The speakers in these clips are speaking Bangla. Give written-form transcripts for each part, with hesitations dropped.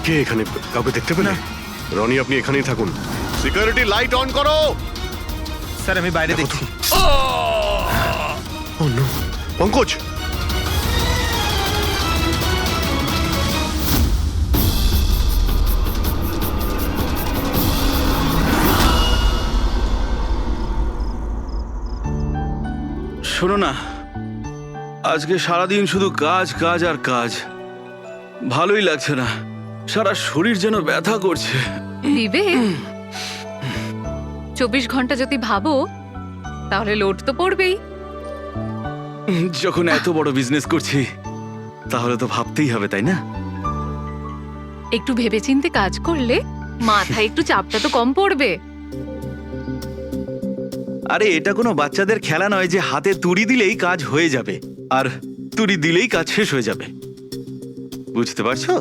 কে এখানে? কাউকে দেখতে পেলে? রনি, আপনি এখানেই থাকুন। সিকিউরিটি লাইট অন করো। স্যার আমি বাইরে দেখছি। ও নো, পঙ্কজ! শোনো না, আজকে সারাদিন শুধু কাজ কাজ আর কাজ, ভালোই লাগছে না। সারা শরীর যেন ব্যথা করছে। বিবেক, 24 ঘন্টা যদি ভাবো তাহলে লোড তো পড়বেই। যখন এত বড় বিজনেস করছি তাহলে তো ভাবতেই হবে, তাই না? একটু ভেবেচিন্তে কাজ করলে মাথায় একটু চাপটা তো কম পড়বে। আরে এটা কোনো বাচ্চাদের খেলা নয় যে হাতে তুড়ি দিলেই কাজ হয়ে যাবে আর তুড়ি দিলেই কাজ শেষ হয়ে যাবে, বুঝতে পারছো?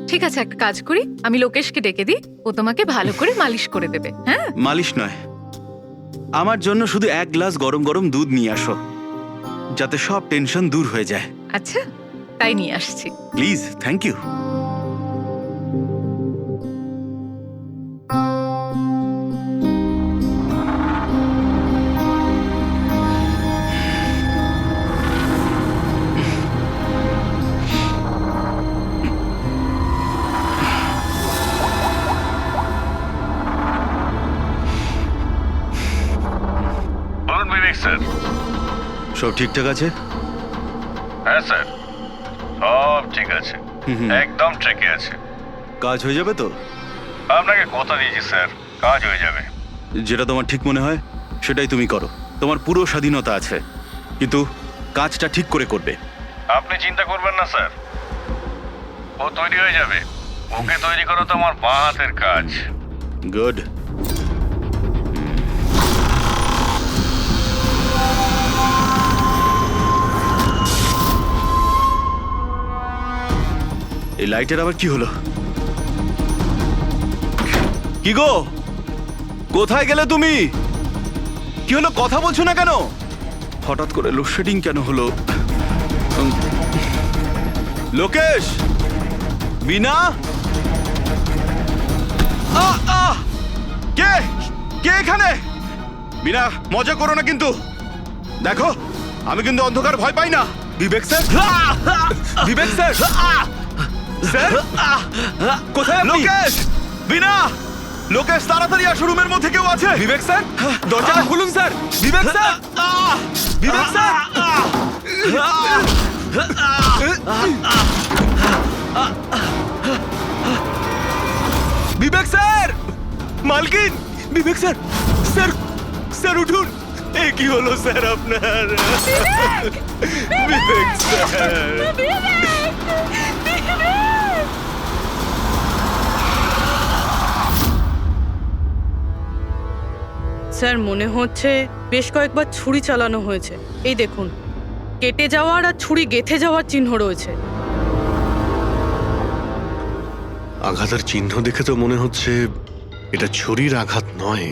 ঠিক আছে, একটা কাজ করি, আমি লোকেশকে ডেকে দিই, ও তোমাকে ভালো করে মালিশ করে দেবে। হ্যাঁ, মালিশ নয়, আমার জন্য শুধু 1 গ্লাস গরম গরম দুধ নিয়ে আসো, যাতে সব টেনশন দূর হয়ে যায়। আচ্ছা তাই নিয়ে আসছি। Please, thank you. বলুন বিবেক স্যার। সব ঠিকঠাক আছে? হ্যাঁ স্যার, সব ঠিক আছে, একদম ঠিকই আছে। কাজ হয়ে যাবে তো? আপনাকে কথা দিয়েছি স্যার, কাজ হয়ে যাবে। যেটা তোমার ঠিক মনে হয় সেটাই তুমি করো, তোমার পুরো স্বাধীনতা আছে, কিন্তু কাজটা ঠিক করে করবে। আপনি চিন্তা করবেন না স্যার, ও তৈরি হয়ে যাবে। ওকে তৈরি করা তো আমার বাঁ হাতের কাজ। গুড। এই লাইটের আবার কি হলো? কি গো, কোথায় গেলে তুমি? কি হলো, কথা বলছো না কেন? হঠাৎ করে লোডশেডিং কেন হলো? লোকেশ, বিনা, কে কে এখানে? বিনা, মজা করো না কিন্তু। দেখো, আমি কিন্তু অন্ধকার ভয় পাই না। বিবেক স্যার, বিবেক স্যার, স্যার কোথায় আপনি? লোকেশ, বিনা, লোকেশ তাড়াতাড়ি আসো, রুমের মধ্যে কেউ আছে। বিবেক স্যার, দরজাটা খুলুন স্যার। বিবেক স্যার, বিবেক স্যার, বিবেক স্যার, মালকিন, বিবেক স্যার, স্যার, স্যার উঠুন। এ কি হলো স্যার আপনার? বিবেক স্যার, স্যার মনে হচ্ছে বেশ কয়েকবার ছুরি চালানো হয়েছে। এই দেখুন, কেটে যাওয়ার আর ছুরি গেঁথে যাওয়ার চিহ্ন রয়েছে। আঘাতের চিহ্ন দেখে তো মনে হচ্ছে এটা ছুরির আঘাত নয়,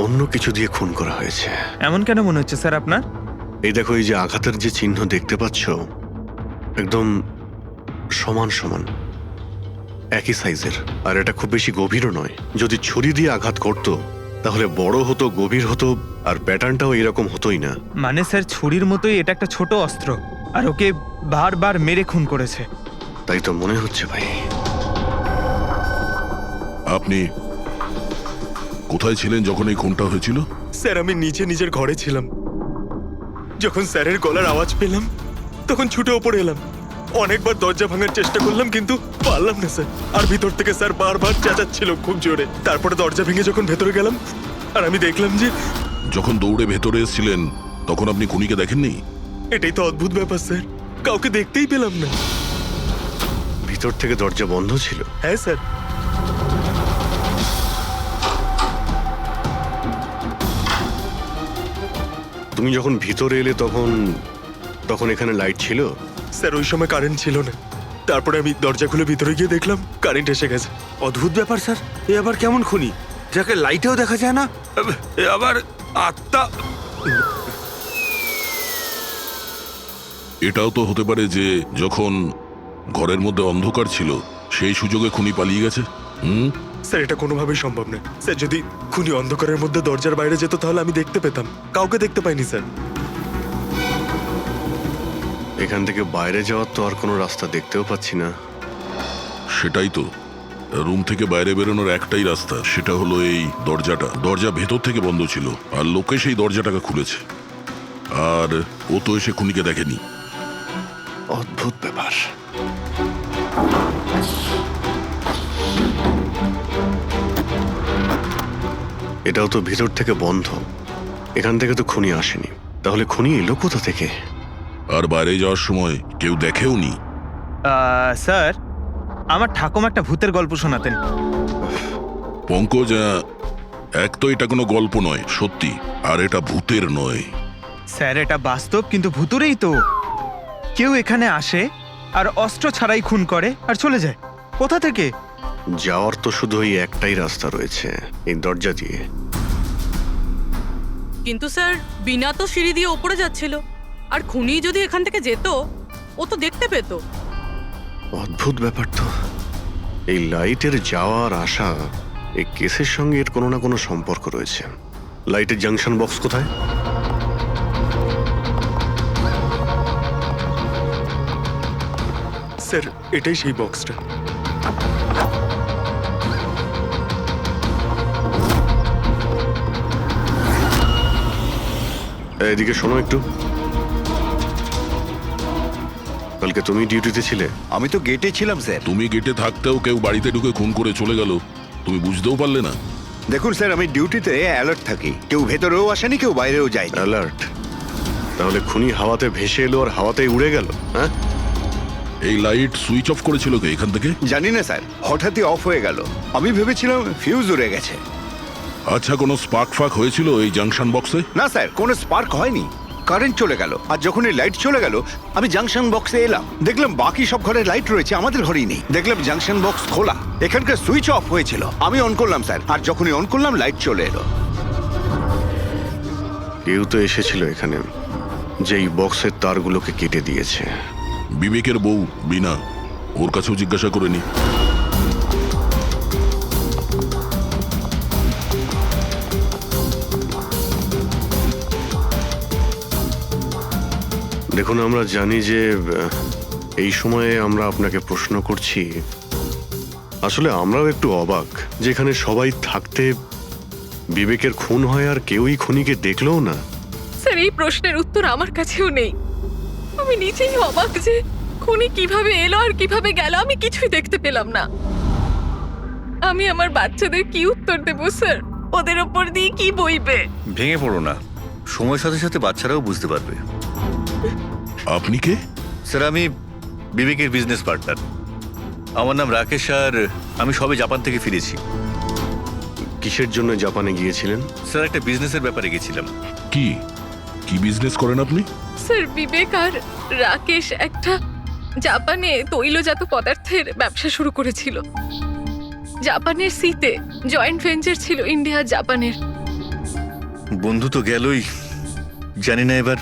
অন্য কিছু দিয়ে খুন করা হয়েছে। এমন কেন মনে হচ্ছে স্যার আপনার? এই দেখো, এই যে আঘাতের যে চিহ্ন দেখতে পাচ্ছ, একদম সমান সমান, একই সাইজের, আর এটা খুব বেশি গভীরও নয়। যদি ছুরি দিয়ে আঘাত করতো তাহলে বড় হতো, গভীর হতো, আর প্যাটার্নটাও এরকম হতোই না। মানে স্যার ছুরির মতোই এটা একটা ছোট অস্ত্র, আর ওকে বারবার মেরে খুন করেছে। তাই তো মনে হচ্ছে ভাই। আপনি কোথায় ছিলেন যখন এই খুনটা হয়েছিল? স্যার আমি নিজের ঘরে ছিলাম। যখন স্যারের গলার আওয়াজ পেলাম তখন ছুটে ওপরে এলাম। অনেকবার দরজা ভাঙার চেষ্টা করলাম কিন্তু পারলাম না স্যার। আর ভিতর থেকে স্যার বারবার চেঁচাচ্ছিল খুব জোরে। তারপরে দরজা ভেঙে যখন ভেতরে গেলাম আর আমি দেখলাম যে... যখন দৌড়ে ভেতরে এসেছিলেন তখন আপনি খুনিকে দেখেননি? এটাই তো অদ্ভুত ব্যাপার স্যার, কাউকে দেখতেই পেলাম না। ভিতর থেকে দরজা বন্ধ ছিল? হ্যাঁ স্যার। তুমি যখন ভিতরে এলে তখন তখন এখানে লাইট ছিল? স্যার ওই সময় কারেন্ট ছিল না। তারপরে আমি দরজা খুলে ভিতরে গিয়ে দেখলাম কারেন্ট এসে গেছে। অদ্ভুত ব্যাপার স্যার, এ আবার কেমন খুনি যাকে লাইটেও দেখা যায় না? এ আবার আত্মা। এটাও তো হতে পারে যে যখন ঘরের মধ্যে অন্ধকার ছিল সেই সুযোগে খুনি পালিয়ে গেছে। হুম, স্যার এটা কোনোভাবেই সম্ভব নয় স্যার। যদি খুনি অন্ধকারের মধ্যে দরজার বাইরে যেত তাহলে আমি দেখতে পেতাম, কাউকে দেখতে পাইনি স্যার। এখান থেকে বাইরে যাওয়ার তো আর কোনো রাস্তা দেখতেও পাচ্ছি না। সেটাই তো। রুম থেকে বাইরে বেরোনোর একটাই রাস্তা, সেটা হলো এই দরজাটা। দরজা ভেতর থেকে বন্ধ ছিল, আর লোকে সেই দরজাটাকে খুলেছে। আর ও তো এসে খুনিকে দেখেনি। অদ্ভুত ব্যাপার। এটাও তো ভিতর থেকে বন্ধ, এখান থেকে তো খুনি আসেনি। তাহলে খুনি এলো কোথা থেকে? আর বাইরে যাওয়ার সময় কেউ দেখেও নি। স্যার, আমার ঠাকুমা একটা ভূতের গল্প শোনাতেন। পঙ্কজ, এক তো এটা কোনো গল্প নয়, সত্যি। আর এটা ভূতের নয়। স্যার, এটা বাস্তব, কিন্তু ভুতুরেই তো। কেউ এখানে আসে আর অস্ত্র ছাড়াই খুন করে আর চলে যায়। কোথা থেকে? যাওয়ার তো শুধু ওই একটাই রাস্তা রয়েছে, এই দরজা দিয়ে। কিন্তু স্যার, বিনা তো সিঁড়ি দিয়ে ওপরে যাচ্ছিল, আর খুনি যদি এখান থেকে যেত ও তো দেখতে পেত। অদ্ভুত ব্যাপার তো। এই লাইটের যাওয়ার আসা, এই কেসের সঙ্গে এর কোনো না কোনো সম্পর্ক রয়েছে। লাইটের জাংশন বক্স কোথায়? স্যার এটাই সেই বক্সটা। এদিকে শোনো একটু। কালকে তুমি ডিউটিতে ছিলে? আমি তো গেটে ছিলাম স্যার। তুমি গেটে থাকতেও কেউ বাড়িতে ঢুকে খুন করে চলে গেল, তুমি বুঝতেও পারলে না? দেখুন স্যার, আমি ডিউটিতে অ্যালার্ট থাকি। কেউ ভেতরেও আসেনি, কেউ বাইরেও যায়নি। অ্যালার্ট? তাহলে খুনি হাওয়াতে ভেসে এলো আর হাওয়াতেই উড়ে গেল? হ্যাঁ, এই লাইট সুইচ অফ করেছিল কে এখান থেকে? জানি না স্যার, হঠাৎই অফ হয়ে গেল। আমি ভেবেছিলাম ফিউজ উড়ে গেছে। আচ্ছা, কোনো স্পার্ক ফাক হয়েছিল এই জাংশন বক্সে? না স্যার, কোনো স্পার্ক হয়নি। কারেন্ট চলে গেল, আর যখন এই লাইট চলে গেল আমি জাংশন বক্সে এলাম, দেখলাম বাকি সব ঘরে লাইট রয়েছে, আমাদের ঘরেই নেই। দেখলাম জাংশন বক্স খোলা, এখানকার সুইচ অফ হয়েছিল। আমি অন করলাম স্যার, আর যখনই অন করলাম লাইট চলে এলো। কেউ তো এসেছিল এখানে, যেই বক্সের তারগুলোকে কেটে দিয়েছে। বিবেকের বউ বিনা, ওর কাছেও জিজ্ঞাসা করে নি। দেখুন, আমরা জানি যে এই সময়ে আমরা আপনাকে প্রশ্ন করছি। আসলে আমরাও একটু অবাক, যেখানে সবাই থাকতে বিবেকের খুন হয় আর কেউই খুনিকে দেখলোও না। স্যার, এই প্রশ্নের উত্তর আমার কাছেও নেই। আমি নিজেই অবাক যে খুনি কিভাবে এলো আর কিভাবে গেল, আমি কিছুই দেখতে পেলাম না। আমি আমার বাচ্চাদের কি উত্তর দেব স্যার? ওদের ওপর দিয়ে কি বইবে? ভেঙে পড়ো না, সময়ের সাথে সাথে বাচ্চারাও বুঝতে পারবে। আপনি কে? স্যার, আমি বিবেকের বিজনেস পার্টনার। আমার নাম রাকেশ, আর আমি সবে জাপান থেকে ফিরেছি। কিসের জন্য জাপানে গিয়েছিলেন? স্যার, একটা বিজনেসের ব্যাপারে গেছিলাম। কি কি বিজনেস করেন আপনি? স্যার, বিবেক আর রাকেশ একটা জাপানে তৈলজাত পদার্থের ব্যবসা শুরু করেছিল। জাপানের সিতে জয়েন্ট ভেঞ্চার ছিল ইন্ডিয়া জাপানের। বন্ধু তো গেলই, জানি না এবার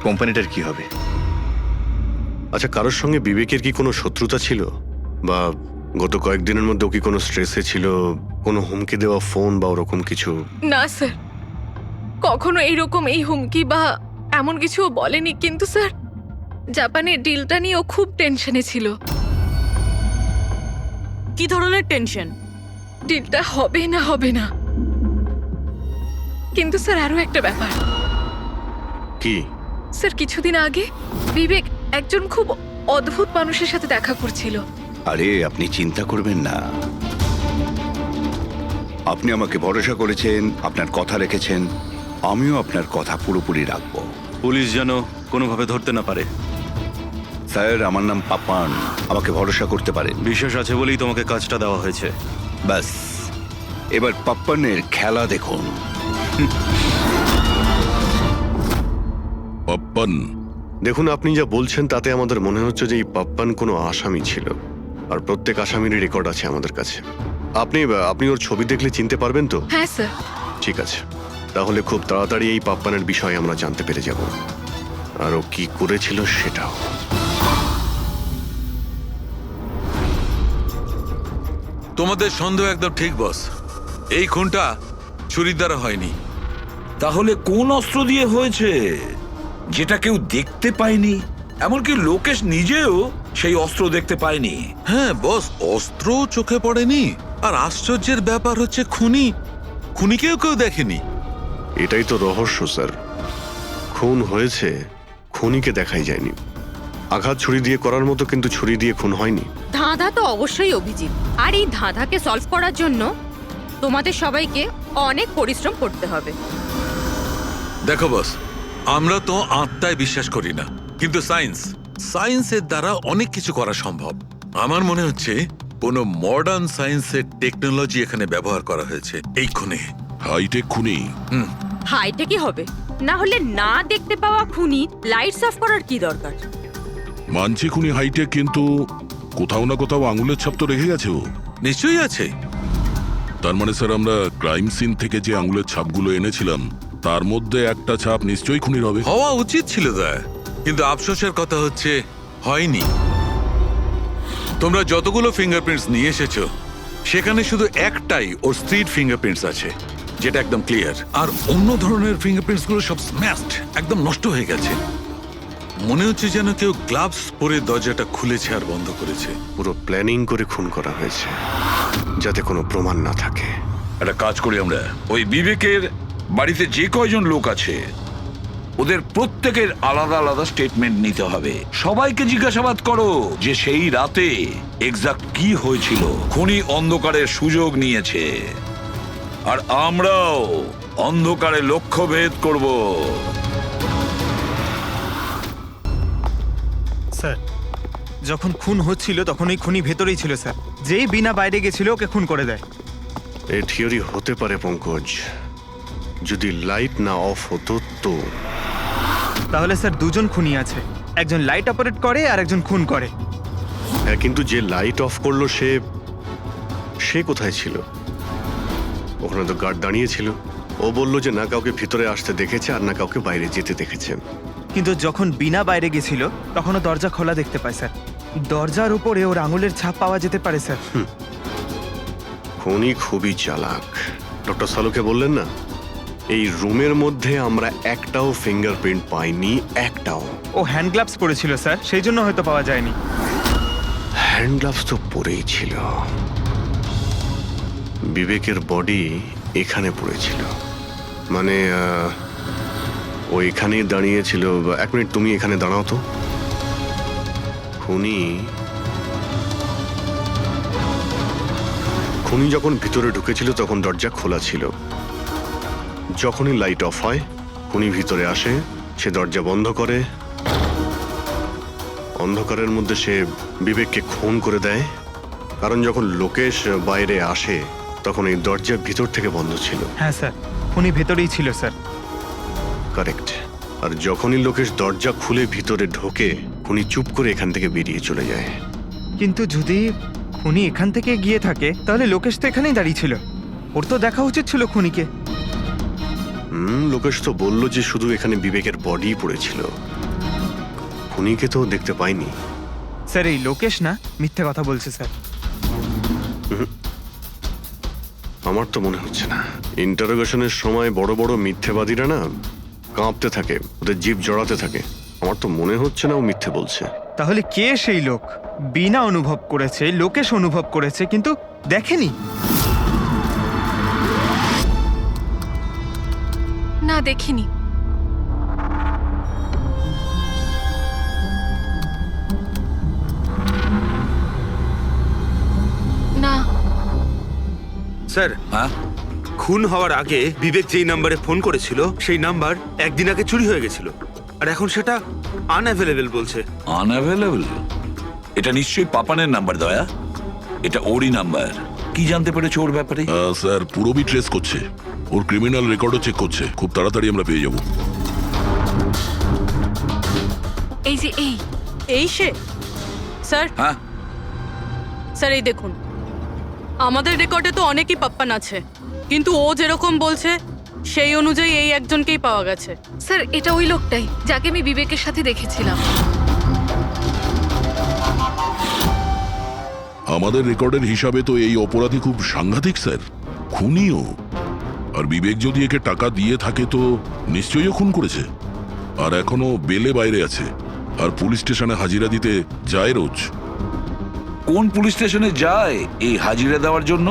কোম্পানিটার কি হবে। আচ্ছা, কারোর সঙ্গে বিবেকের কি কোনো শত্রুতা ছিল? বা গত কয়েকদিনের মধ্যে ও কি কোনো স্ট্রেসে ছিল? কোনো হুমকি দেওয়া ফোন বা ওরকম কিছু? না স্যার, কখনো এইরকম এই হুমকি বা এমন কিছু ও বলেনি। কিন্তু স্যার, জাপানের ডিলটা নিয়ে ও খুব টেনশনে ছিল। কি ধরনের টেনশন? ডিলটা হবে না হবে না। কিন্তু স্যার, আরো একটা ব্যাপার। কি? স্যার, কিছুদিন আগে বিবেক একজন খুব অদ্ভুত মানুষের সাথে দেখা করছিল। আরে আপনি চিন্তা করবেন না, আপনি আমাকে ভরসা করেছেন, আপনার কথা রেখেছেন, আমিও আপনার কথা পুরোপুরি রাখবো। পুলিশ যেন কোনোভাবে ধরতে না পারে। স্যার, আমার নাম পাপ্পান, আমাকে ভরসা করতে পারেন। বিশ্বাস আছে বলেই তোমাকে কাজটা দেওয়া হয়েছে। ব্যাস, এবার পাপ্পানের খেলা দেখুন। পাপ্পান? দেখুন, আপনি যা বলছেন তাতে আমাদের মনে হচ্ছে যে এই পাপ্পান কোনো আসামি ছিল, আর প্রত্যেক আসামিরই রেকর্ড আছে আমাদের কাছে। আপনি ওর ছবি দেখলে চিনতে পারবেন তো? হ্যাঁ স্যার। ঠিক আছে, তাহলে খুব তাড়াতাড়ি এই পাপ্পানের বিষয়ে আমরা জানতে পেরে যাব, আর ও কি করেছিল সেটাও। তোমাদের সন্দেহ একদম ঠিক বস। এই খুনটা ছুরির দ্বারা হয়নি। তাহলে কোন অস্ত্র দিয়ে হয়েছে যেটা কেউ দেখতে পায়নি? এমনকি লোকেশ নিজেও সেই অস্ত্র দেখতে পায়নি। হ্যাঁ বস, অস্ত্র চোখে পড়েনি, আর আশ্চর্যের ব্যাপার হচ্ছে খুনিকেও কেউ দেখেনি। এটাই তো রহস্য স্যার। খুন হয়েছে, খুনিকে দেখাই যায়নি। আঘাত ছুরি দিয়ে করার মতো, কিন্তু ছুরি দিয়ে খুন হয়নি। ধাঁধা তো অবশ্যই অভিজিৎ, আর এই ধাঁধাকে সলভ করার জন্য তোমাদের সবাইকে অনেক পরিশ্রম করতে হবে। দেখো বস, আমরা তো আত্মায় বিশ্বাস করি না, কিন্তু সায়েন্সের দ্বারা অনেক কিছু করা সম্ভব। আমার মনে হচ্ছে কোনো মডার্ন সায়েন্সের টেকনোলজি এখানে ব্যবহার করা হয়েছে এই খুনে। হাইটেক খুনি। হাইটেকই হবে, না হলে না দেখতে পাওয়া খুনি লাইটস অফ করার কি দরকার? মানছি খুনি হাইটেক, কিন্তু কোথাও না কোথাও আঙুলের ছাপ তো রেখে গেছে ও। নিশ্চয়ই আছে। তার মানে স্যার, আমরা ক্রাইম সিন থেকে যে আঙুলের ছাপগুলো এনেছিলাম তার মধ্যে একটা ছাপ নিশ্চয়ই খুনির হবে। হওয়া উচিত ছিল দয়া, কিন্তু আফসোসের কথা হচ্ছে হয়নি। তোমরা যতগুলো ফিঙ্গারপ্রিন্টস নিয়ে এসেছো সেখানে শুধু একটাই ওর স্ত্রীর ফিঙ্গারপ্রিন্টস আছে, যেটা একদম ক্লিয়ার। আর অন্য ধরনের ফিঙ্গারপ্রিন্টস গুলো সব স্ম্যাশড, একদম নষ্ট হয়ে গেছে। মনে হচ্ছে যেন কেউ গ্লাভস পরে দরজাটা খুলেছে আর বন্ধ করেছে। পুরো প্ল্যানিং করে খুন করা হয়েছে, যাতে কোনো প্রমাণ না থাকে। একটা কাজ করি আমরা, ওই বিবেকের বাড়িতে যে কয়জন লোক আছে ওদের প্রত্যেকের আলাদা আলাদা স্টেটমেন্ট নিতে হবে। সবাইকে জিজ্ঞাসাবাদ করো যে সেই রাতে এক্সাক্ট কি হয়েছিল। খুনি অন্ধকারের সুযোগ নিয়েছে, আর আমরাও অন্ধকারে লক্ষ্যভেদ করব। স্যার, যখন খুন হচ্ছিল তখন ওই খুনি ভেতরেই ছিল স্যার। যেই বিনা বাইরে গেছিল ওকে খুন করে দেয়। এই থিওরি হতে পারে পঙ্কজ, যদি লাইট না অফ হতো তো। তাহলে স্যার দুজন খুনি আছে, একজন লাইট অপারেট করে আর একজন খুন করে। হ্যাঁ, কিন্তু যে লাইট অফ করলো সে কোথায় ছিল? ওখানে তো গার্ড দাঁড়িয়ে ছিল। ও বলল যে না কাউকে ভিতরে আসতে দেখেছে আর না কাউকে বাইরে যেতে দেখেছে। কিন্তু যখন বিনা বাইরে গেছিল তখনও দরজা খোলা দেখতে পায় স্যার। দরজার উপরে ওর আঙুলের ছাপ পাওয়া যেতে পারে স্যার। খুনি খুবই চালাক। ডক্টর সালুকে বললেন না, এই রুমের মধ্যে আমরা একটাও ফিঙ্গারপ্রিন্ট পাইনি, একটাও। ও হ্যান্ড গ্লাভস পরেছিল স্যার, সেই জন্য হয়তো পাওয়া যায়নি। হ্যান্ড গ্লাভস তো পরেই ছিল। বিবেকের বডি এখানে পড়েছিল, মানে ও এখানেই দাঁড়িয়েছিল। এক মিনিট, তুমি এখানে দাঁড়াও তো। খুনি যখন ভিতরে ঢুকেছিল তখন দরজা খোলা ছিল। যখনই লাইট অফ হয় খুনি ভিতরে আসে, সে দরজা বন্ধ করে। অন্ধকারের মধ্যে সে বিবেককে খুন করে দেয়, কারণ যখন লোকেশ বাইরে আসে তখন এই দরজা ভিতর থেকে বন্ধ ছিল। হ্যাঁ স্যার, খুনি ভেতরেই ছিল স্যার। কারেক্ট। আর যখনই লোকেশ দরজা খুলে ভিতরে ঢোকে, খুনি চুপ করে এখান থেকে বেরিয়ে চলে যায়। কিন্তু যদি খুনি এখান থেকে গিয়ে থাকে তাহলে লোকেশ তো এখানেই দাঁড়িয়ে ছিল, ওর তো দেখা উচিত ছিল খুনিকে। লোকেশ তো বললো যে শুধু এখানে বিবেকের বডি পড়েছিল, খুনিকে তো দেখতে পাইনি। স্যার, এই লোকেশ না মিথ্যে কথা বলছে স্যার। আমার তো মনে হচ্ছে না। ইন্টারোগেশনের সময় বড় বড় মিথ্যেবাদীরা না কাঁপতে থাকে, ওদের জিভ জড়াতে থাকে। আমার তো মনে হচ্ছে না ও মিথ্যে বলছে। তাহলে কে সেই লোক? বিনা অনুভব করেছে, লোকেশ অনুভব করেছে কিন্তু দেখেনি। না, দেখিনি। না স্যার, হ্যাঁ, খুন হওয়ার আগে বিবেক যেই নাম্বারে ফোন করেছিল সেই নাম্বার একদিন আগে চুরি হয়ে গেছিল, আর এখন সেটা আনঅ্যাভেলেবল বলছে। আনঅ্যাভেলেবল? এটা নিশ্চয়ই পাপানের নাম্বার দয়া। এটা ওরই নাম্বার। কি জানতে পেরেছো ওর ব্যাপারে? স্যার, পুরোবি ট্রেস করছে, ওর ক্রিমিনাল রেকর্ডও চেক করছে। খুব তাড়াতাড়ি আমরা পেয়ে যাব। এই যে এই সে? স্যার, হ্যাঁ স্যার এই দেখুন, আমাদের রেকর্ডে তো অনেকই পাপ্পান আছে, কিন্তু ও যেরকম বলছে সেই অনুযায়ী এই একজনকেই পাওয়া গেছে। স্যার, এটা ওই লোকটাই যাকে আমি বিবেকের সাথে দেখেছিলাম। আমাদের রেকর্ডের হিসাবে তো এই অপরাধী খুব সাংঘাতিক স্যার, খুনিও। আর বিবেক যদি একে টাকা দিয়ে থাকে তো নিশ্চয়ই ও খুন করেছে। আর এখনো বেলে বাইরে আছে, আর পুলিশ স্টেশনে হাজিরা দিতে যায় রোজ। কোন পুলিশ স্টেশনে যায় এই হাজিরা দেওয়ার জন্য?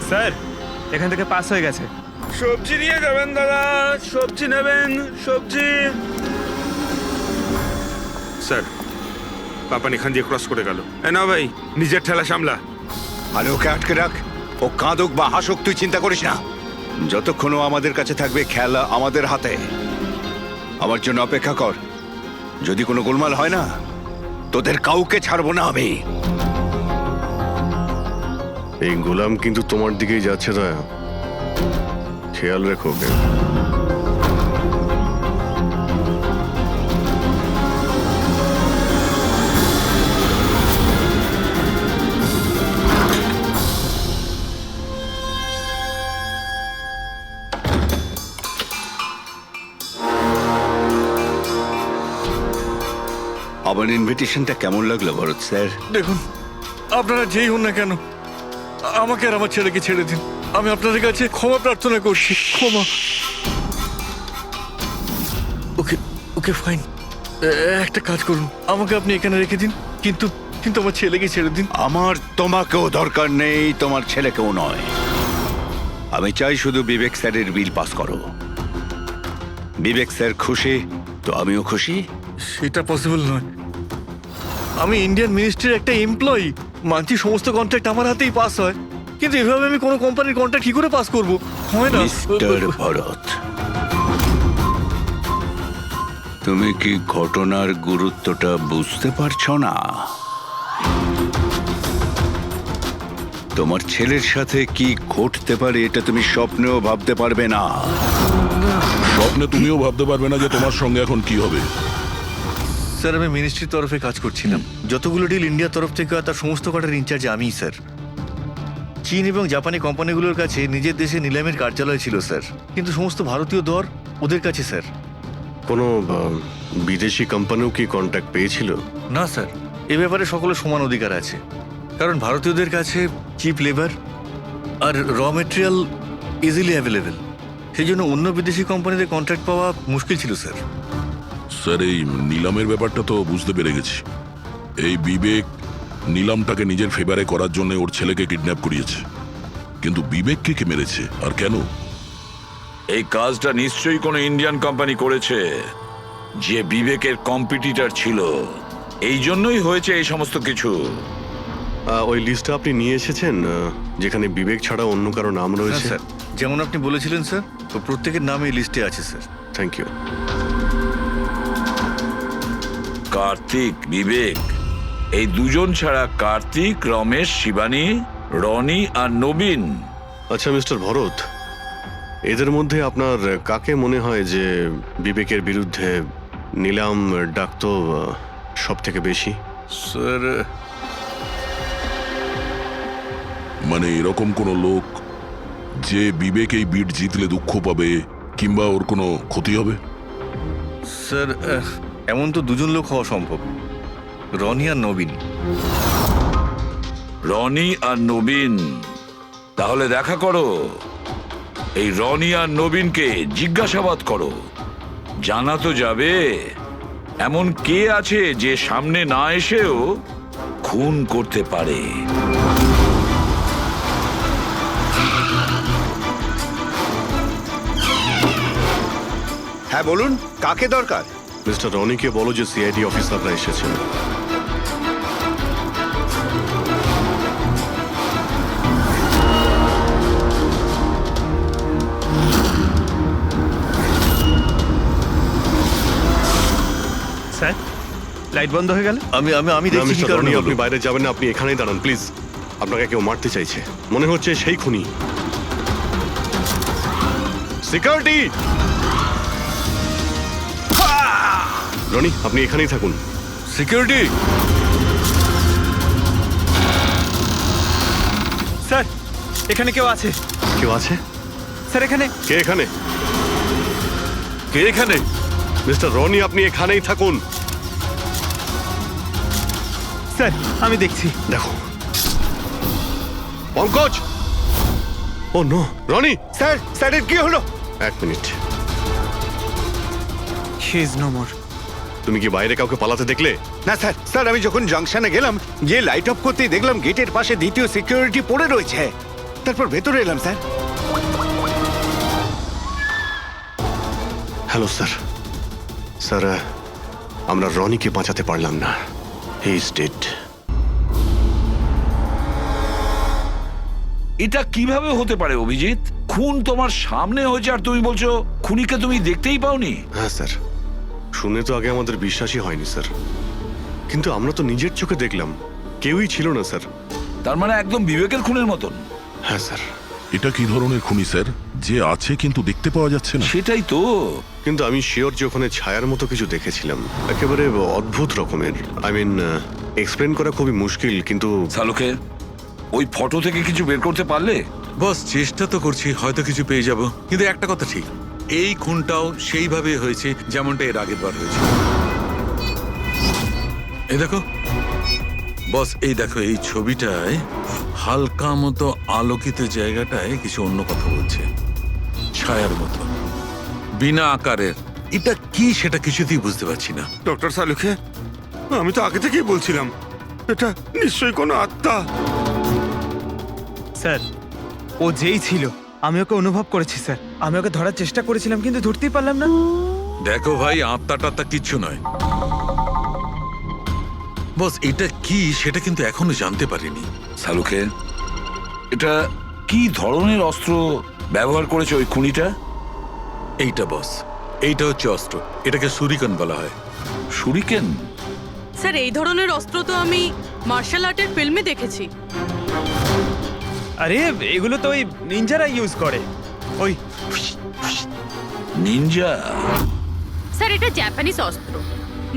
স্যার এখান থেকে পাস হয়ে গেছে। সবজি নিয়ে যাবেন দাদা, সবজি নেবেন, সবজি। স্যার, পাপান এখান দিয়ে ক্রস করে গেল। না ভাই, নিজের ঠেলা সামলা। আরে ওকে আটকে রাখ, ও কাঁদুক বা হাসুক তুই চিন্তা করিস না। যতক্ষণ ও আমাদের কাছে থাকবে খেলা আমাদের হাতে। আমার জন্য অপেক্ষা কর, যদি কোনো গোলমাল হয় না তোদের কাউকে ছাড়বো না আমি। এই গোলাম কিন্তু তোমার দিকেই যাচ্ছে, দয়া, খেয়াল রেখো ওকে। আমার ইনভিটেশনটা কেমন লাগলো ভরত স্যার? দেখুন, আপনারা যেই হন না কেন, আমাকে আর আমার ছেলেকে ছেড়ে দিন। আমি আপনাদের কাছে ক্ষমা প্রার্থনা করছি, ক্ষমা। ওকে ওকে ফাইন, একটা কাজ করুন, আমাকে আপনি এখানে রেখে দিন, কিন্তু কিন্তু আমার ছেলেকে ছেড়ে দিন। আমার তোমাকেও দরকার নেই, তোমার ছেলেকেও নয়। আমি চাই শুধু বিবেক স্যারের বিল পাস করো। বিবেক স্যার খুশি তো আমিও খুশি। সেটা পসিবল নয়। আমি ইন্ডিয়ান মিনিস্ট্রির একটা এমপ্লয়ি, মানছি সমস্ত কন্ট্রাক্ট আমার হাতেই পাস হয়, কিন্তু এভাবে আমি কোনো কোম্পানির কন্ট্রাক্ট কি করে পাস করবো? হয় না। মিস্টার ভরত, তুমি কি ঘটনার গুরুত্বটা বুঝতে পারছো না? তোমার ছেলের সাথে কি ঘটতে পারে এটা তুমি স্বপ্নেও ভাবতে পারবে না। স্বপ্নে তুমিও ভাবতে পারবে না যে তোমার সঙ্গে এখন কি হবে। স্যার, আমি মিনিস্ট্রির তরফে কাজ করছিলাম। যতগুলো ডিল ইন্ডিয়ার তরফ থেকে হয় তার সমস্ত কটার ইনচার্জ আমিই স্যার। চীন এবং জাপানি কোম্পানিগুলোর কাছে নিজের দেশে নিলামের কার্যালয় ছিল স্যার, কিন্তু সমস্ত ভারতীয় দর ওদের কাছে স্যার। কোনো বিদেশি কোম্পানিও কি কন্ট্যাক্ট পেয়েছিল? না স্যার, এ ব্যাপারে সকলের সমান অধিকার আছে, কারণ ভারতীয়দের কাছে চিপ লেবার আর র মেটেরিয়াল ইজিলি অ্যাভেলেবেল। সেই জন্য অন্য বিদেশি কোম্পানিতে কন্ট্রাক্ট পাওয়া মুশকিল ছিল স্যার। স্যার, এই নিলামের ব্যাপারটা তো বুঝতে পেরে গেছি। এই বিবেক নিলামটাকে নিজের ফেভারে করার জন্য ওর ছেলেকে কিডন্যাপ করিয়েছে, কিন্তু বিবেককে কে মেরেছে আর কেন? এই কাজটা নিশ্চয়ই কোনো ইন্ডিয়ান কোম্পানি করেছে, যে বিবেকের কম্পিটিটর ছিল। এই জন্যই হয়েছে এই সমস্ত কিছু। ওই লিস্টটা আপনি নিয়ে এসেছেন, যেখানে বিবেক ছাড়া অন্য কারো নাম হ্যাঁ রয়েছে? স্যার, যেমন আপনি বলেছিলেন স্যার, তো প্রত্যেকের নাম এই লিস্টে আছে sir. Thank you. Kartik, Vivek, এই দুজন ছাড়া কার্তিক, রমেশ, শিবানী, রনি আর নবীন। আচ্ছা মিস্টার ভরত, এদের মধ্যে আপনার কাকে মনে হয় যে বিবেকের বিরুদ্ধে নিলাম ডাকত সব থেকে বেশি? স্যার, মানে এরকম কোনো লোক যে বিবেক এই বিট জিতলে দুঃখ পাবে কিংবা ওর কোনো ক্ষতি হবে? স্যার, এমন তো দুজন লোক হওয়া সম্ভব, রনি আর নবীন। রনি আর নবীন? তাহলে দেখা করো, এই রনি আর নবীনকে জিজ্ঞাসাবাদ করো, জানা তো যাবে এমন কে আছে যে সামনে না এসেও খুন করতে পারে। হ্যাঁ বলুন, কাকে দরকার? মিস্টার রনিকে বলো যে সিআইডি অফিসাররা এসেছেন। স্যার, লাইট বন্ধ হয়ে গেল। আমি আমি আমি না, দেখছি কি মিস্টার কারণে রনি, হলো। আপনি বাইরে যাবেন না, আপনি এখানেই দাঁড়ান প্লিজ। আপনাকে কেউ মারতে চাইছে, মনে হচ্ছে সেই খুনি। সিকিউরিটি! রনি, আপনি এখানেই থাকুন। সিকিউরিটি! স্যার, এখানে কেউ আছে। কেউ আছে? স্যার, এখানে। কে এখানে? কে এখানে? মিস্টার রনি, আপনি এখানেই থাকুন। স্যার আমি দেখছি। দেখো Pankaj. Oh no, Roni. Sir, স্যারের কি হলো? এক মিনিট, হি ইজ নো মোর। তুমি কি বাইরে কাউকে পালাতে দেখলে? না স্যার, স্যার আমি যখন জাংশনে গেলাম, গিয়ে লাইট অফ করতেই দেখলাম গেটের পাশে দ্বিতীয় সিকিউরিটি পড়ে রয়েছে। তারপর ভেতরে এলাম স্যার। Hello sir. স্যার, আমরা রনিকে বাঁচাতে পারলাম না। He is dead. এটা কিভাবে হতে পারে অভিজিৎ? খুন তোমার সামনে হয়েছে আর তুমি বলছো খুনিকে তুমি দেখতেই পাওনি? হ্যাঁ স্যার, শুনে তো আগে আমাদের বিশ্বাসই হয়নি স্যার, কিন্তু আমরা তো নিজের চোখে দেখলাম, কেউই ছিল না স্যার। তার মানে একদম বিবেকের খুনের মতন। হ্যাঁ স্যার। এটা কি ধরনের খুনি স্যার, যে আছে কিন্তু দেখতে পাওয়া যাচ্ছে না? সেটাই তো। কিন্তু আমি শিওর যে ওখানে ছায়ার মতো কিছু দেখেছিলাম, একেবারে অদ্ভুত রকমের। আই মিন, এক্সপ্লেন করা খুবই মুশকিল, কিন্তু সালুকে ওই ফটো থেকে কিছু বের করতে পারলে? বস, চেষ্টা তো করছি, হয়তো কিছু পেয়ে যাব। কিন্তু একটা কথা ঠিক, এই খুনটাও সেইভাবে হয়েছে যেমনটা এর আগের বার হয়েছে। এই দেখো বস, এই দেখো এই ছবিটায় হালকা মতো আলোকিত জায়গাটায় কিছু অন্য কথা বলছে, ছায়ার মতো, বিনা আকারের। এটা কি সেটা কিছুতেই বুঝতে পারছি না। ডক্টর সালুকে, আমি তো আগে থেকেই বলছিলাম এটা নিশ্চয়ই কোনো আত্মা। স্যার, ও যেই ছিল আমি ওকে অনুভব করেছি স্যার। আমি ওকে ধরার চেষ্টা করেছিলাম কিন্তু ধরতেই পারলাম না। দেখো ভাই, আত্মা টাত্মা কিচ্ছু নয়। বস, এটা কি সেটা কিন্তু এখনো জানতে পারিনি। সালুকে, এটা কি ধরনের অস্ত্র ব্যবহার করেছে ওই খুনিটা? এইটা বস, এইটা হচ্ছে অস্ত্র, এটাকে সুরিকান বলা হয়। শুরিকেন? স্যার এই ধরনের অস্ত্র তো আমি মার্শাল আর্টের ফিল্মে দেখেছি। আরে এগুলো তো ওই নিনজারা ইউজ করে, ওই নিনজা? স্যার এটা জাপানিজ অস্ত্র।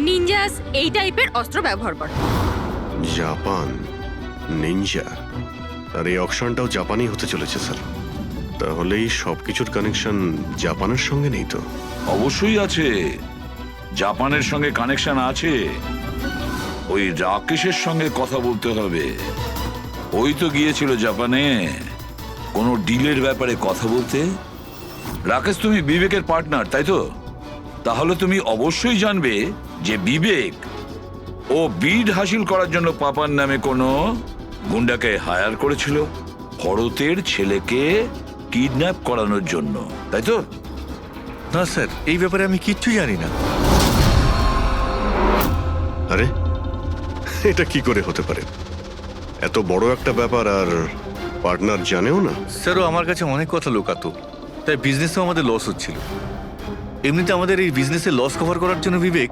নিনজাস এই টাইপের অস্ত্র ব্যবহার করে। জাপান, নিনজা, আর এই অকশনটাও জাপানি হতে চলেছে স্যার। তাহলে এই সবকিছুর কানেকশন জাপানের সঙ্গে নেই তো? অবশ্যই আছে, জাপানের সঙ্গে কানেকশন আছে। ওই রাকেশের সঙ্গে কথা বলতে হবে। ওই তো গিয়েছিল জাপানে কোনো ডিলের ব্যাপারে কথা বলতে। রাকেশ, তুমি বিবেকের পার্টনার তাই তো? তাহলে তুমি অবশ্যই জানবে যে বিবেক ও বিড হাসিল করার জন্য পাপার নামে কোনো গুন্ডাকে হায়ার করেছিল ভরতের ছেলেকে কিডন্যাপ করানোর জন্য, তাই তো? না স্যার, এই ব্যাপারে আমি কিচ্ছু জানি না। আরে এটা কি করে হতে পারে? এত বড় একটা ব্যাপার আর পার্টনার জানেও না? স্যার, ও আমার কাছে অনেক কথা লোকাতো, তাই বিজনেসেও আমাদের লস হচ্ছিল। এমনিতে আমাদের এই বিজনেসে লস কভার করার জন্য বিবেক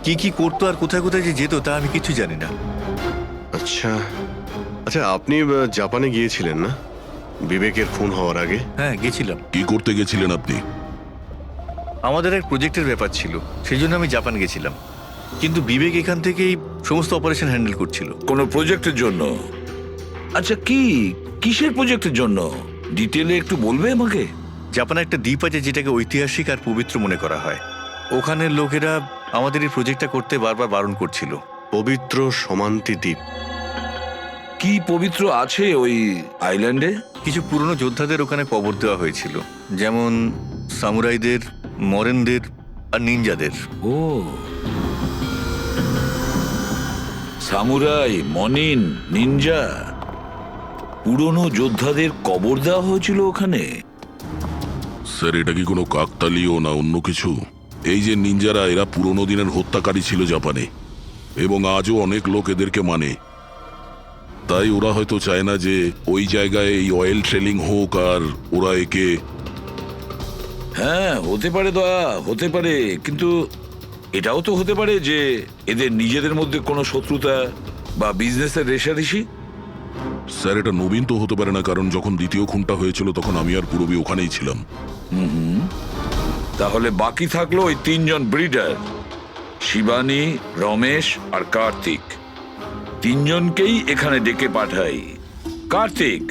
কি কি করতো আর কোথায় কোথায় যে যেত তা আমি কিছু জানি না। আচ্ছা আচ্ছা, আপনি জাপানে গিয়েছিলেন না বিবেকের খুন হওয়ার আগে? হ্যাঁ গেছিলাম। কি করতে গেছিলেন আপনি? আমাদের এক প্রজেক্টের ব্যাপার ছিল, সেই জন্য আমি জাপান গেছিলাম। কিন্তু বিবেক এখান থেকেই সমস্ত অপারেশন হ্যান্ডেল করছিল। কোনো প্রজেক্টের জন্য? আচ্ছা, কি কিসের প্রজেক্টের জন্য ডিটেলে একটু বলবে আমাকে? জাপানে একটা দ্বীপ আছে যেটাকে ঐতিহাসিক আর পবিত্র মনে করা হয়। ওখানের লোকেরা আমাদের এই প্রজেক্টটা করতে বারবার বারণ করছিল। পবিত্র সমান্তি দ্বীপ? কি পবিত্র আছে ওই আইল্যান্ডে? কিছু পুরনো যোদ্ধাদের ওখানে কবর দেওয়া হয়েছিল, যেমন সামুরাইদের, মরেনদের আর নিনজাদের। ও, সামুরাই, মনিন, নিনজা, পুরনো যোদ্ধাদের কবর দেওয়া হয়েছিল ওখানে। স্যার, এটা কি কোনো কাকতালীয় না অন্য কিছু? এই যে নিনজারা, এরা পুরনো দিনের হত্যাকারী ছিল জাপানে, এবং আজও অনেক লোক এদেরকে মানে। তাই ওরা হয়তো চায় না যে ওই জায়গায় এই অয়েল ট্রেলিং হোক, আর ওরা একে... হ্যাঁ, হতে পারে দয়া, হতে পারে, কিন্তু এটাও তো হতে পারে যে এদের নিজেদের মধ্যে কোনো শত্রুতা বা বিজনেসের রেষারেষি। স্যার, এটা নবীন তো হতে পারে না, কারণ যখন দ্বিতীয় খুনটা হয়েছিল তখন আমি আর পূরবী ওখানেই ছিলাম। তাহলে বাকি থাকলো ওই তিনজন ব্রিডার, শিবানী, রমেশ আর কার্তিক। তিনজনকেই এখানে ডেকে পাঠাই। কার্তিক,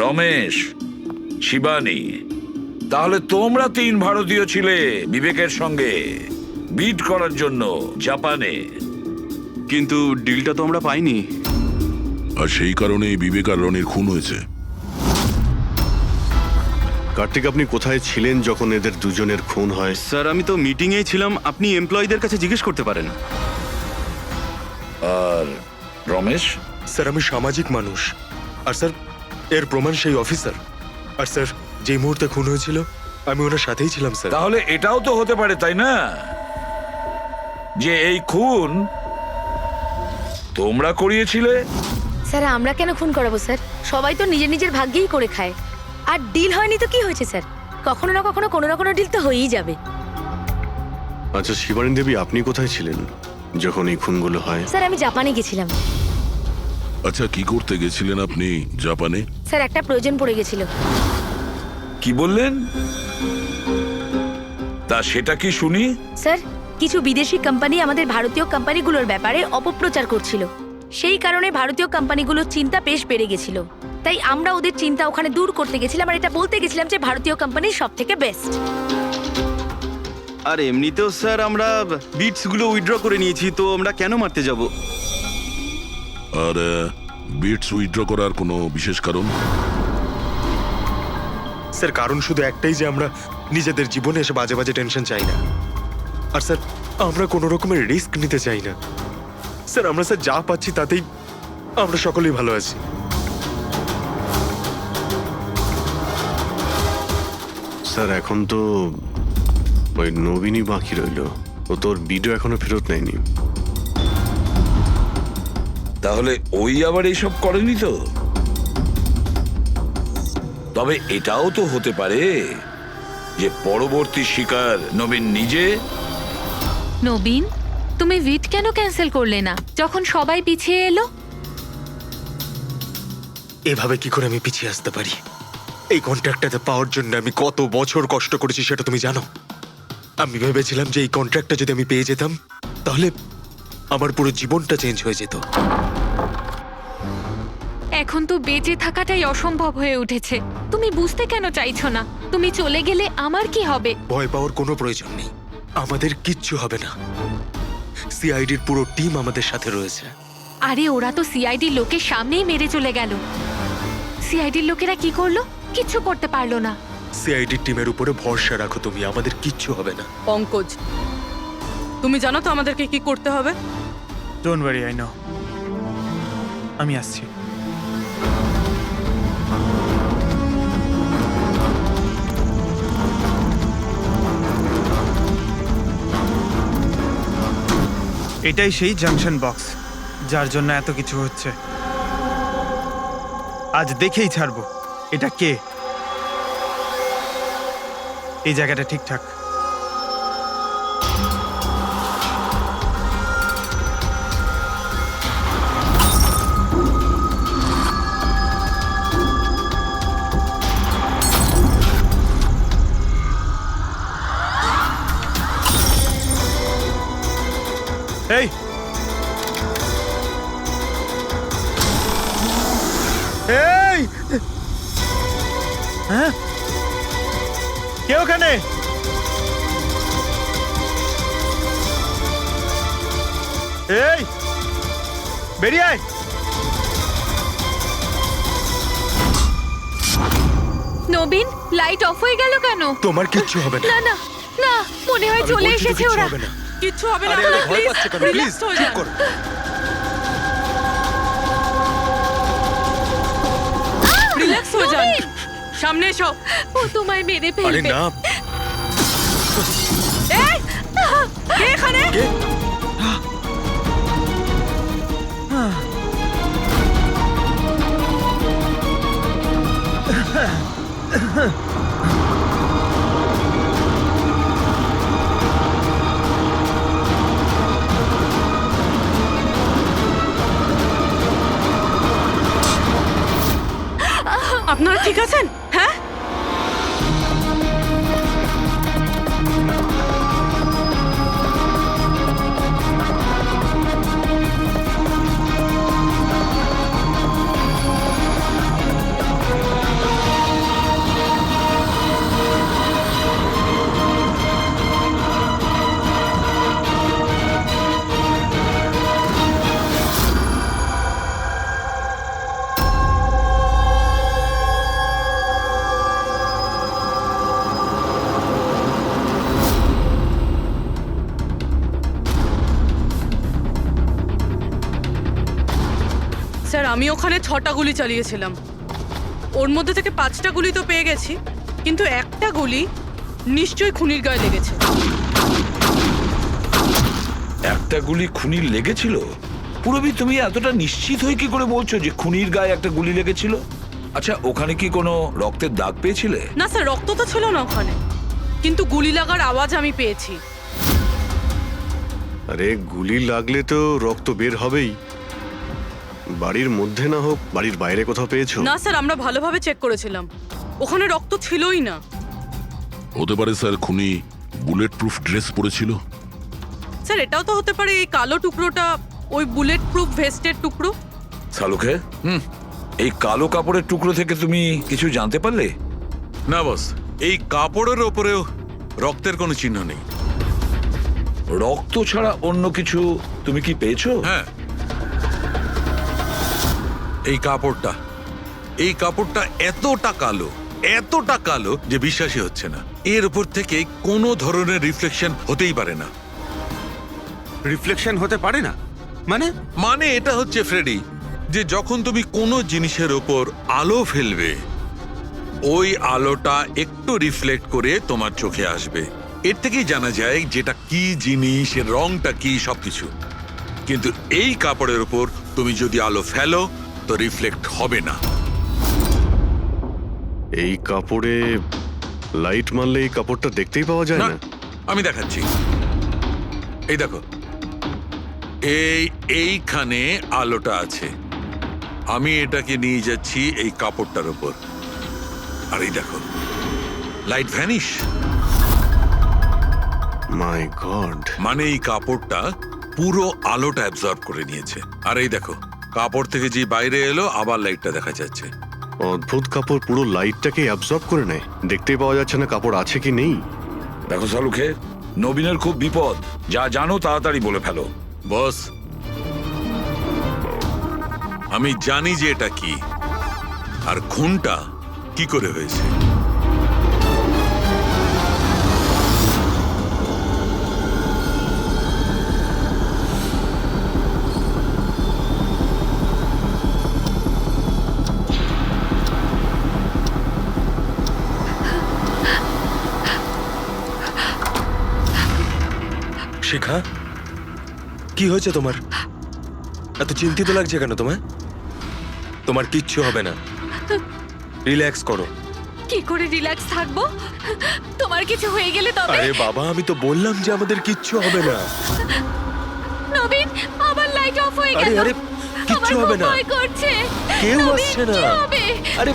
রমেশ, শিবানী, তাহলে তোমরা 3 ভারতীয় ছিলে বিবেকের সঙ্গে বিট করার জন্য জাপানে। কিন্তু ডিলটা তো আমরা পাইনি। আর সেই কারণেই বিবেক আর রনির খুন হয়েছে। কার্তিক, আপনি কোথায় ছিলেন যখন এদের দুজনের খুন হয়? স্যার আমি তো মিটিংয়েই ছিলাম, আপনি এমপ্লয়ীদের কাছে জিজ্ঞেস করতে পারেন। আর রমেশ? স্যার আমি সামাজিক মানুষ, আর স্যার এর প্রমাণ সেই অফিসার। আর স্যার যে মুহূর্তে খুন হয়েছিল আমি ওনার সাথেই ছিলাম স্যার। তাহলে এটাও তো হতে পারে, তাই না, যে এই খুন তোমরা করিয়েছিলে? স্যার আমরা কেন খুন করাবো স্যার? সবাই তো নিজের নিজের ভাগ্যেই করে খায়। আর ডিল হয়নি তো কি হয়েছে স্যার? কখনো না কখনো কোনো না কোনো ডিল তো হয়েই যাবে। আচ্ছা শিবানী দেবী, আপনি কোথায় ছিলেন যখন এই খুনগুলো হয়? স্যার আমি জাপানে গেছিলাম। আচ্ছা, কি করতে গেছিলেন আপনি জাপানে? স্যার একটা প্রয়োজন পড়ে গেছিল। কি বললেন? তা সেটা কি শুনি? স্যার কিছু বিদেশি কোম্পানি আমাদের ভারতীয় কোম্পানিগুলোর ব্যাপারে অপপ্রচার করছিল। সেই কারণে ভারতীয় কোম্পানিগুলোর চিন্তা বেশ বেড়ে গেছিল। তাই আমরা ওদের চিন্তা ওখানে দূর করতে গেছিলাম, আর এটা বলতে গেছিলাম যে ভারতীয় কোম্পানি সব থেকে বেস্ট। আর এমনিতেও স্যার আমরা বিটসগুলো উইথড্র করে নিয়েছি, তো আমরা কেন মারতে যাব? আর বিটস উইথড্র করার কোনো বিশেষ কারণ? স্যার কারণ শুধু একটাই, যে আমরা নিজেদের জীবনে এসে বাজে বাজে টেনশন চাই না। আর স্যার আমরা কোনো রকমের রিস্ক নিতে চাই না। স্যার আমরা স্যার যা পাচ্ছি তাতেই আমরা সকলেই ভালো আছি। স্যার এখন তো ওই নবীনই বাকি রইল, ও তোর ভিডিও এখনো ফেরত নেয়নি। তাহলে ওই আবার এইসব করেনি তো? তবে এটাও তো হতে পারে যে পরবর্তী শিকার নবীন নিজে। নবীন, তুমি ভিট কেন ক্যান্সেল করলে না যখন সবাই পিছিয়ে এলো? এভাবে কি করে আমি পিছিয়ে আসতে পারি? এই কন্ট্রাক্টটাতে পাওয়ার জন্য আমি কত বছর কষ্ট করেছি সেটা তুমি জানো। আমি ভেবেছিলাম যে এই কন্ট্রাক্টটা যদি আমি পেয়ে যেতাম তাহলে আমার পুরো জীবনটা চেঞ্জ হয়ে যেত। এখন তো বেঁচে থাকাটাই অসম্ভব হয়ে উঠেছে। তুমি বুঝতে কেন চাইছো না? তুমি চলে গেলে আমার কি হবে? ভয় পাওয়ার কোনো প্রয়োজন নেই, আমাদের কিচ্ছু হবে না। সিআইডির পুরো টিম আমাদের সাথে রয়েছে। আরে ওরা তো সিআইডির লোকের সামনেই মেরে চলে গেল। সিআইডির লোকেরা কি করলো? কিচ্ছু করতে পারলো না। সিআইডির টিমের উপরে ভরসা রাখো তুমি, আমাদের কিচ্ছু হবে না। পঙ্কজ, তুমি জানো তো আমাদেরকে কি করতে হবে? Don't worry, I know. আমি আসছি। এটাই সেই জাংশন বক্স যার জন্য এত কিছু হচ্ছে। আজ দেখেই ছাড়বো এটা কে। এই জায়গাটা ঠিকঠাক। এই এই হ্যাঁ, কে ওখানে? এই বেরিয়ে আয়। নবীন, লাইট অফ হয়ে গেল কেন? তোমার কিচ্ছু হবে না। না না না, মনে হয় আমি চলে বলছি তো এসেছে কিচ্ছু ওরা। হবে না। কিচ্ছু হবে না, আরে আরে ভয় প্লিজ পাচ্ছে কেন? প্লিজ রিল্যাক্স হয়ে চুপ যান। করো। রিল্যাক্স হয়ে যান। সামনে এসো। ও তোমায় মেরে আরে ফেলবে। না, এই, কে এখানে? কে? আপনারা ঠিক আছেন? হ্যাঁ, আমি ওখানে 6টা গুলি চালিয়েছিলাম। ওর মধ্যে থেকে 5টা গুলি তো পেয়ে গেছি, কিন্তু একটা গুলি নিশ্চয়ই খুনির গায়ে লেগেছে। একটা গুলি খুনির লেগেছিল? পুরবি, তুমি এতটা নিশ্চিত হয়ে কি করে বলছো যে খুনির গায়ে একটা গুলি লেগেছিল? আচ্ছা, ওখানে কি কোনো রক্তের দাগ পেয়েছিলে? না স্যার, রক্ত তো ছিল না ওখানে, কিন্তু গুলি লাগার আওয়াজ আমি পেয়েছি। আরে গুলি লাগলে তো রক্ত বের হবেই, বাড়ির মধ্যে না হোক বাড়ির বাইরে কোথাও পেয়েছো? না স্যার, আমরা ভালোভাবে চেক করেছিলাম, ওখানে রক্ত ছিলই না। হতে পারে স্যার খুনি বুলেট প্রুফ ড্রেস পরেছিল। স্যার, এটাও তো হতে পারে এই কালো টুকরোটা ওই বুলেট প্রুফ ভেস্টের টুকরো। শালুকে, এই কালো কাপড়ের টুকরো থেকে তুমি কিছু জানতে পারলে? না বস, এই কাপড়ের ওপরেও রক্তের কোনো চিহ্ন নেই। রক্ত ছাড়া অন্য কিছু তুমি কি পেয়েছো? হ্যাঁ, এই কাপড়টা এতটা কালো যে বিশ্বাসই হচ্ছে না। এর উপর থেকে কোনো ধরনের রিফ্লেকশন হতেই পারে না। রিফ্লেকশন হতে পারে না মানে এটা হচ্ছে ফ্রেডি, যে যখন তুমি কোনো জিনিসের ওপর আলো ফেলবে, ওই আলোটা একটু রিফ্লেক্ট করে তোমার চোখে আসবে। এর থেকেই জানা যায় যেটা কি জিনিস, এর রংটা কি, সবকিছু। কিন্তু এই কাপড়ের উপর তুমি যদি আলো ফেলো তো রিফ্লেক্ট হবে না। এই কাপড়ে লাইট মারলে এই কাপড়টা দেখতেই পাওয়া যায় না। আমি দেখাচ্ছি, এই দেখো, এইখানে আলোটা আছে, আমি এটাকে নিয়ে যাচ্ছি এই কাপড়টার উপর, আর এই দেখো লাইট ভ্যানিশ। মাই গড! মানে এই কাপড়টা পুরো আলোটা অ্যাবজর্ব করে নিয়েছে। আর এই দেখো, কাপড় থেকে যে বাইরে এলো আবার লাইটটা দেখা যাচ্ছে। অদ্ভুত, কাপড় পুরো লাইটটাকে অ্যাবজর্ব করে নেয়, দেখতেই পাওয়া যাচ্ছে না কাপড় আছে কি নেই। দেখো শালুকে, নবীনের খুব বিপদ, যা জানো তাড়াতাড়ি বলে ফেলো। বস, আমি জানি যে এটা কি, আর খুনটা কি করে হয়েছে। শিখা, কি হয়েছে তোমার? এত চিন্তিত লাগছে কেন তোমায়? তোমার কিচ্ছু হবে না, রিল্যাক্স করো। কি করে রিল্যাক্স থাকবো? তোমার কিছু হয়ে গেলে তবে? আরে বাবা, আমি তো বললাম যে আমাদের কিচ্ছু হবে না। নবীন, আবার লাইট অফ হয়ে আরে গেল। আরে, কিচ্ছু হবে না, ভয় করছে। কেউ নবীন, আসছে না। কি হবে? আরে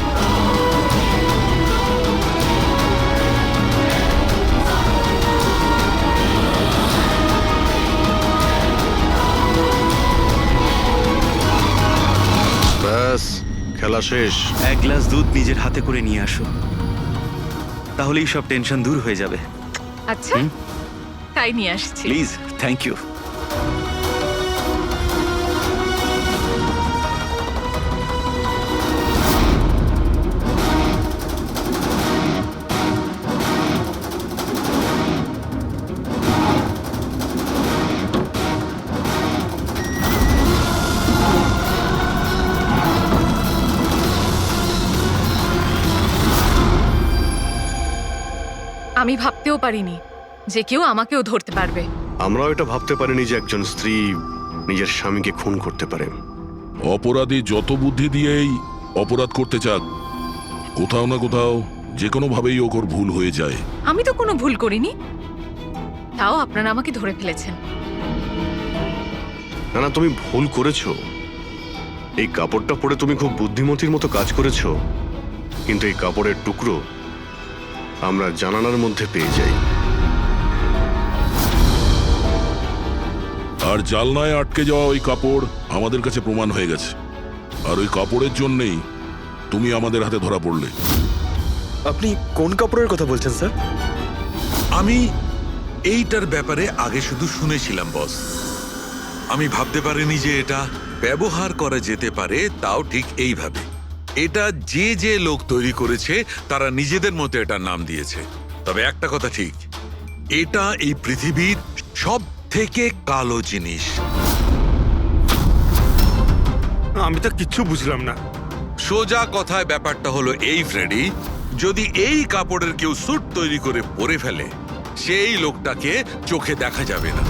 ব্যাস, খেলা শেষ। এক গ্লাস দুধ নিজের হাতে করে নিয়ে আসো, তাহলেই সব টেনশন দূর হয়ে যাবে। আচ্ছা, তাই নিয়ে আসছি। Please, thank you. আমি ভাবতেও পারিনি যে কেউ আমাকেও ধরতে পারবে। আমরাও এটা ভাবতে পারিনি যে একজন স্ত্রী নিজের স্বামীকে খুন করতে পারে। অপরাধী যত বুদ্ধি দিয়েই অপরাধ করতে চাক, কোথাও না কোথাও যে কোনো ভাবেই ওর ভুল হয়ে যায়। আমি তো কোনো ভুল করিনি, তাও আপনারা আমাকে ধরে ফেলেছেন। না না, তুমি ভুল করেছো। এই কাপড়টা পরে তুমি খুব বুদ্ধিমতীর মতো কাজ করেছো, কিন্তু এই কাপড়ের টুকরো আমরা জানালার মধ্যে পেয়ে যাই। আর জালনায় আটকে যাওয়া ওই কাপড় আমাদের কাছে প্রমাণ হয়ে গেছে, আর ওই কাপড়ের জন্যেই তুমি আমাদের হাতে ধরা পড়লে। আপনি কোন কাপড়ের কথা বলছেন স্যার? আমি এইটার ব্যাপারে আগে শুধু শুনেছিলাম বস, আমি ভাবতে পারিনি যে এটা ব্যবহার করা যেতে পারে, তাও ঠিক এইভাবে। এটা যে যে লোক তৈরি করেছে তারা নিজেদের মতো এটার নাম দিয়েছে। তবে একটা কথা ঠিক, এটা এই পৃথিবীর সব থেকে কালো জিনিস। আমি তো কিচ্ছু বুঝলাম না। সোজা কথায় ব্যাপারটা হলো এই ফ্রেডি, যদি এই কাপড়ের কেউ স্যুট তৈরি করে পরে ফেলে সেই লোকটাকে চোখে দেখা যাবে না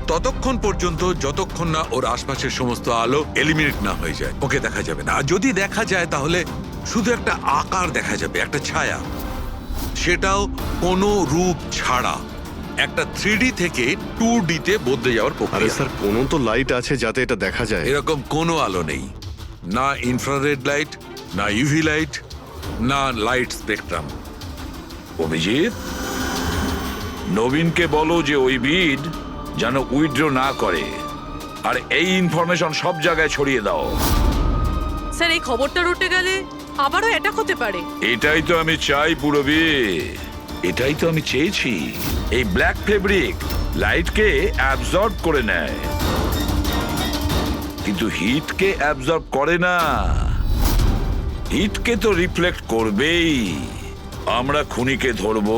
ততক্ষণ পর্যন্ত, যতক্ষণ না ওর আশপাশের সমস্ত আলো এলিমিনেট না হয়ে যায়। ওকে দেখা যাবে না। আর যদি দেখা যায় তাহলে শুধু একটা আকার দেখা যাবে, একটা ছায়া, সেটাও কোনো রূপ ছাড়া। একটা 3D থেকে 2D তে বদলে যাওয়ার আরে প্রক্রিয়া। স্যার, কোনো তো লাইট আছে যাতে এটা দেখা যায়। এরকম কোনো আলো নেই, না ইনফ্রারেড লাইট, না ইউভি লাইট, না লাইট স্পেকট্রাম। অভিজিৎ, নবীনকে বলো যে ওই বিড যেন উইথড্র না করে, আর এই ইনফরমেশন সব জায়গায় ছড়িয়ে দাও। স্যার এই খবরটা রটে গেলে আবারও অ্যাটাক হতে পারে। এটাই তো আমি চাই পূরবী, এটাই তো আমি চেয়েছি। এই ব্ল্যাক ফেব্রিক লাইটকে অ্যাবজর্ব করে নেয়, কিন্তু হিটকে অ্যাবজর্ব করে না। হিটকে তো রিফ্লেক্ট করবেই। আমরা খুনিকে ধরবো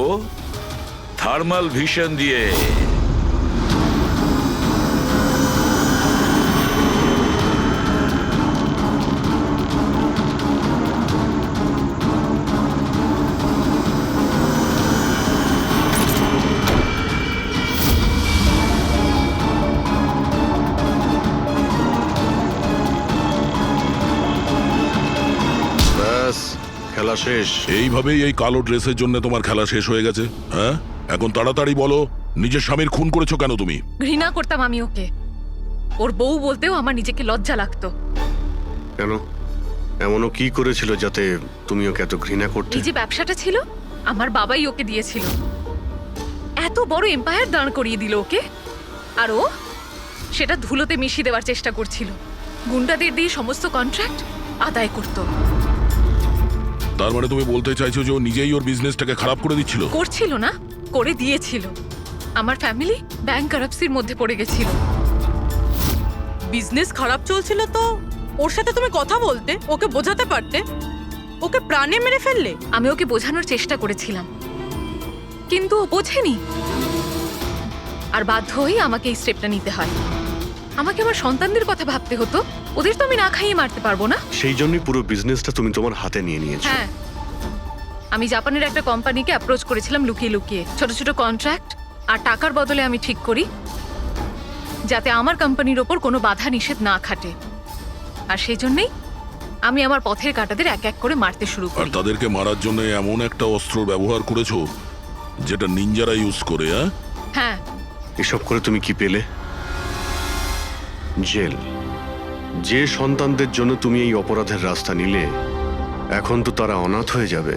থার্মাল ভিশন দিয়ে। ব্যাস, খেলা শেষ। এইভাবেই এই কালো ড্রেসের জন্য তোমার খেলা শেষ হয়ে গেছে? হ্যাঁ, এখন তাড়াতাড়ি বলো, নিজের স্বামীর খুন করেছো কেন তুমি? ঘৃণা করতাম আমি ওকে। ওর বউ বলতেও আমার নিজেকে লজ্জা লাগতো। কেন? এমনও কি করেছিল যাতে তুমি ওকে এত ঘৃণা করতে? এই যে ব্যবসাটা ছিল, আমার বাবাই ওকে দিয়েছিল। এত বড় এম্পায়ার দাঁড় করিয়ে দিল ওকে, আর ও সেটা ধুলোতে মিশিয়ে দেওয়ার চেষ্টা করছিল। গুন্ডাদের দিয়ে সমস্ত কন্ট্রাক্ট আদায় করত। তার মানে তুমি বলতে চাইছো যে ও নিজেই ওর বিজনেসটাকে খারাপ করে দিচ্ছিল? করছিল না, করে দিয়েছিল। আমার ফ্যামিলি ব্যাংকারাপসির মধ্যে পড়ে গেছিল। বিজনেস খারাপ চলছিল তো ওর সাথে তুমি কথা বলতে, ওকে বোঝাতে পারতে। ওকে প্রাণে মেরে ফেললে। আমি ওকে বোঝানোর চেষ্টা করেছিলাম, কিন্তু ও বোঝেনি। আর বাধ্য হয়ে আমাকে এই স্টেপটা নিতে হয়। আমাকে আমার সন্তানদের কথা ভাবতে হতো। ওদের তো আমি না খাইয়ে মারতে পারবো না। সেই জন্যই পুরো বিজনেসটা তুমি তোমার হাতে নিয়ে নিয়েছো। হ্যাঁ, আমি জাপানের একটা কোম্পানিকে অ্যাপ্রোচ করেছিলাম লুকিয়ে লুকিয়ে। ছোট ছোট কন্ট্রাক্ট আর টাকার বদলে আমি ঠিক করি যাতে আমার কোম্পানির ওপর কোনো বাধা নিষেধ না খাটে। আর সেই জন্যই আমি আমার পথের কাঁটাদের এক এক করে মারতে শুরু আর করি। তাদেরকে মারার জন্য এমন একটা অস্ত্র ব্যবহার করেছো যেটা নিনজারা ইউজ করে? হ্যাঁ, এসব করে তুমি কি পেলে? জেল। যে সন্তানদের জন্য তুমি এই অপরাধের রাস্তা নিলে, এখন তো তারা অনাথ হয়ে যাবে।